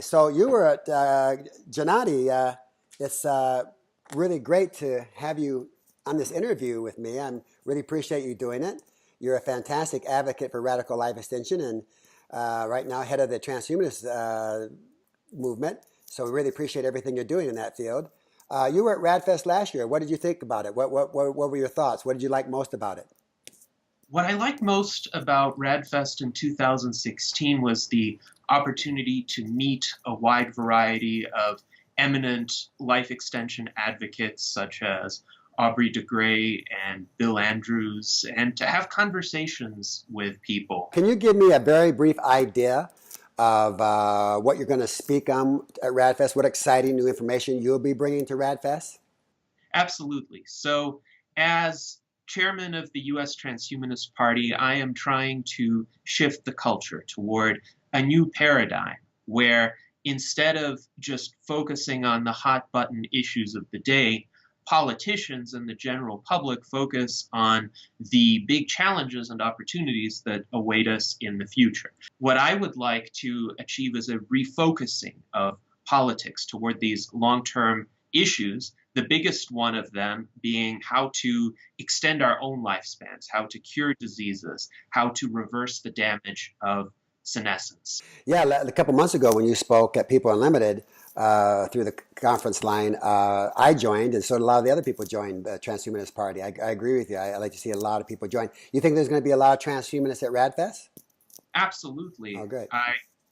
So you were at Gennady. It's really great to have you on this interview with me. I really appreciate you doing it. You're a fantastic advocate for radical life extension and right now head of the transhumanist movement. So we really appreciate everything you're doing in that field. You were at RAADfest last year. What did you think about it? What were your thoughts? What did you like most about it? What I liked most about RAADfest in 2016 was the opportunity to meet a wide variety of eminent life extension advocates such as Aubrey de Grey and Bill Andrews, and to have conversations with people. Can you give me a very brief idea of what you're going to speak on at RAADfest? What exciting new information you'll be bringing to RAADfest? Absolutely. So, as chairman of the US Transhumanist Party, I am trying to shift the culture toward a new paradigm where instead of just focusing on the hot button issues of the day, politicians and the general public focus on the big challenges and opportunities that await us in the future. What I would like to achieve is a refocusing of politics toward these long-term issues, the biggest one of them being how to extend our own lifespans, how to cure diseases, how to reverse the damage of senescence. Yeah, a couple months ago when you spoke at People Unlimited through the conference line, I joined, and so did a lot of the other people joined the Transhumanist Party. I agree with you. I like to see a lot of people join. You think there's going to be a lot of transhumanists at RAADfest? Oh, Absolutely. good.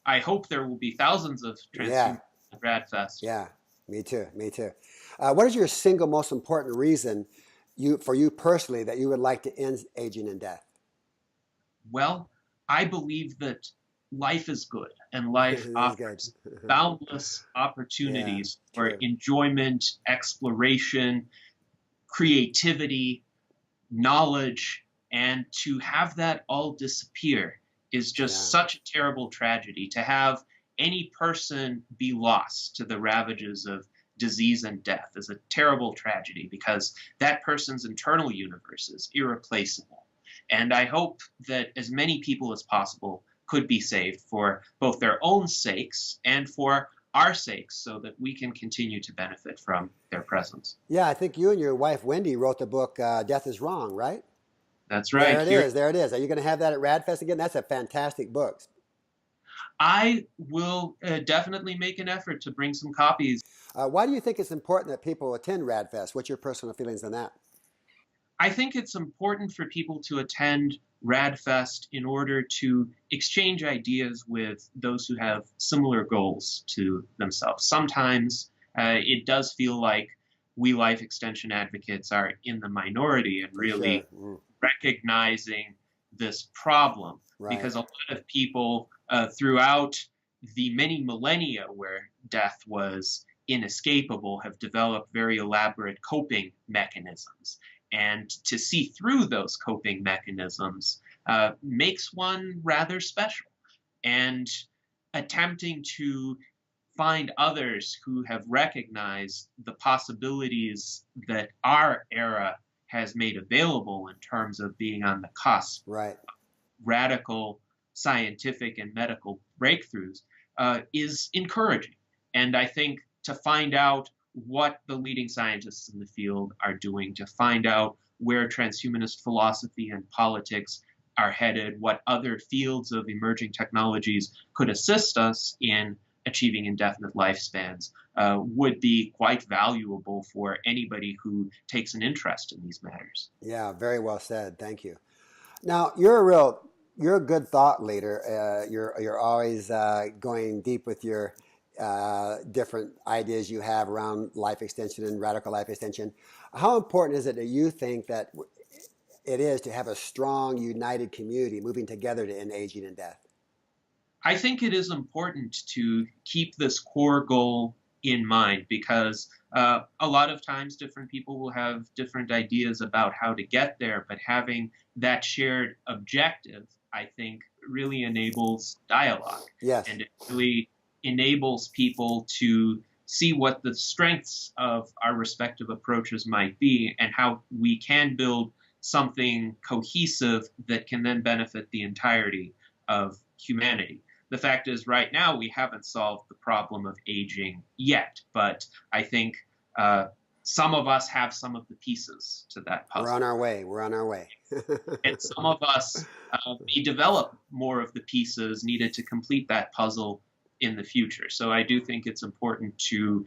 I hope there will be thousands of Yeah, transhumanists at RAADfest. yeah, me too, me too. What is your single most important reason for you personally that you would like to end aging and death? Well, I believe that life is good and life This is good. offers boundless Yeah, opportunities for true. enjoyment, exploration, creativity, knowledge, and to have that all disappear is just Yeah, such a terrible tragedy. To have any person be lost to the ravages of disease and death is a terrible tragedy because that person's internal universe is irreplaceable. And I hope that as many people as possible could be saved for both their own sakes and for our sakes so that we can continue to benefit from their presence. yeah. I think you and your wife Wendy wrote the book "Death Is Wrong," right? That's There right. it Here is. There it is. Are you going to have that at RAADfest again? That's a fantastic book. I will definitely make an effort to bring some copies. Why do you think it's important that people attend RAADfest? What's your personal feelings on that? I think it's important for people to attend RAADfest in order to exchange ideas with those who have similar goals to themselves. Sometimes it does feel like we life extension advocates are in the minority and For sure. really recognizing this problem Right. because a lot of people throughout the many millennia where death was inescapable have developed very elaborate coping mechanisms. And to see through those coping mechanisms makes one rather special. And attempting to find others who have recognized the possibilities that our era has made available in terms of being on the cusp Right. radical scientific and medical breakthroughs is encouraging. And I think to find out what the leading scientists in the field are doing, to find out where transhumanist philosophy and politics are headed, what other fields of emerging technologies could assist us in achieving indefinite lifespans would be quite valuable for anybody who takes an interest in these matters. Yeah. Very well said. Thank you. Now you're a good thought leader. You're always going deep with your different ideas you have around life extension and radical life extension. How important is it that you think that it is to have a strong, united community moving together to end aging and death? I think it is important to keep this core goal in mind because a lot of times different people will have different ideas about how to get there, but having that shared objective, I think, really enables dialogue Yes. and it really enables people to see what the strengths of our respective approaches might be and how we can build something cohesive that can then benefit the entirety of humanity. The fact is, right now, we haven't solved the problem of aging yet, but I think some of us have some of the pieces to that We're on puzzle. our way. We're on our way. And some of us may develop more of the pieces needed to complete that puzzle in the future. So I do think it's important to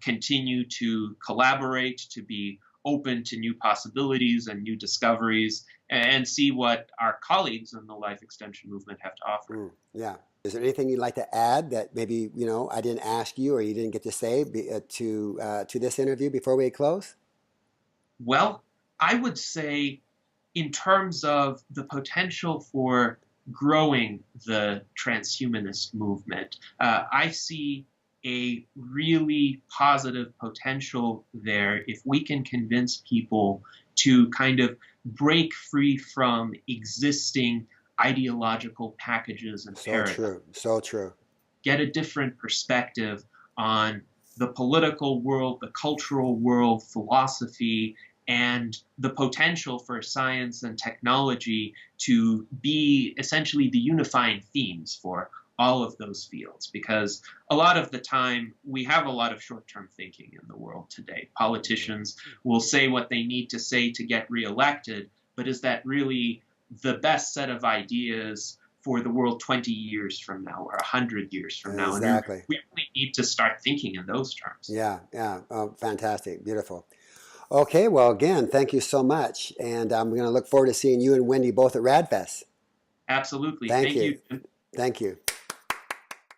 continue to collaborate, to be open to new possibilities and new discoveries, and see what our colleagues in the life extension movement have to offer. Yeah. Is there anything you'd like to add that maybe, I didn't ask you or you didn't get to say to this interview before we close? Well, I would say, in terms of the potential for growing the transhumanist movement, I see a really positive potential there if we can convince people to kind of break free from existing ideological packages and So paradigms, true. So true. get a different perspective on the political world, the cultural world, philosophy, and the potential for science and technology to be essentially the unifying themes for all of those fields. Because a lot of the time, we have a lot of short-term thinking in the world today. Politicians will say what they need to say to get reelected, but is that really the best set of ideas for the world 20 years from now or 100 years from now? And Exactly. we really need to start thinking in those terms. Yeah. Yeah. Oh, fantastic. Beautiful. Okay. Well, again, thank you so much. And I'm going to look forward to seeing you and Wendy both at RAADfest. Absolutely. Thank Thank you. you. Thank you.